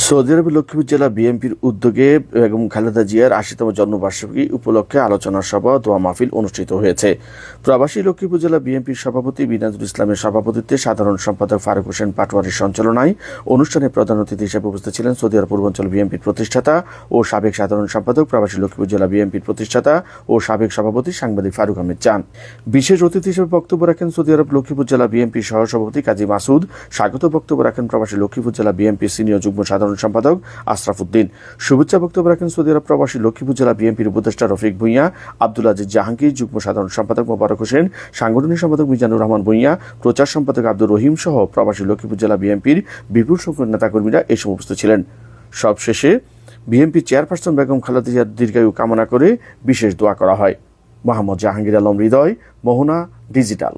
Saudi আরবের লক্ষ্মীপুর জেলা বিএনপির উদ্যোগে বেগম খালেদা জিয়ার ৮০তম জন্মবার্ষিকী উপলক্ষে আলোচনা সভা দোয়া মাহফিল অনুষ্ঠিত হয়েছে। প্রবাসী লক্ষ্মীপুর জেলা বিএনপির সভাপতি বিনাজুল ইসলামের সভাপতিত্বে সাধারণ সম্পাদক ফারুক হোসেন পাটোয়ারির সঞ্চালনায় অনুষ্ঠানে প্রধান অতিথি হিসেবে উপস্থিত ছিলেন সৌদি আরব পূর্বাঞ্চল বিএনপির প্রতিষ্ঠাতা ও সাবেক সাধারণ সম্পাদক, প্রবাসী লক্ষ্মীপুর জেলা বিএনপির প্রতিষ্ঠাতা ও সাবেক সভাপতি সাংবাদিক ফারুক আহমেদ চান। বিশেষ অতিথি হিসেবে বক্তব্য রাখেন সৌদি আরব লক্ষ্মীপুর জেলা বিএনপির সহসভাপতি কাজী মাসুদ। স্বাগত বক্তব্য রাখেন প্রবাসী লক্ষ্মীপুর জেলা বিএনপির সিনিয়র যুগ্ম সাধারণ সম্পাদক আশরাফ উদ্দিন। শুভেচ্ছা বক্তব্য রাখেন সৌদি আরব প্রবাসী লক্ষ্মীপুর জেলা বিএনপির উপদেষ্টা রফিক ভূঁইয়া, আব্দুল আজিজ জাহাঙ্গীর, যুগ্ম সাধারণ সম্পাদক মোবারক হোসেন, সাংগঠনিক সম্পাদক মিজানুর রহমান ভূঁইয়া, প্রচার সম্পাদক আব্দুর রহিম সহ প্রবাসী লক্ষ্মীপুর জেলা বিএনপির বিপুল সংখ্যক নেতাকর্মীরা এ সময় উপস্থিত ছিলেন। সবশেষে বিএনপি চেয়ারপারসন বেগম খালেদা জিয়ার দীর্ঘায়ু কামনা করে বিশেষ দোয়া করা হয়। মোহাম্মদ জাহাঙ্গীর আলম হৃদয়, মোহনা ডিজিটাল।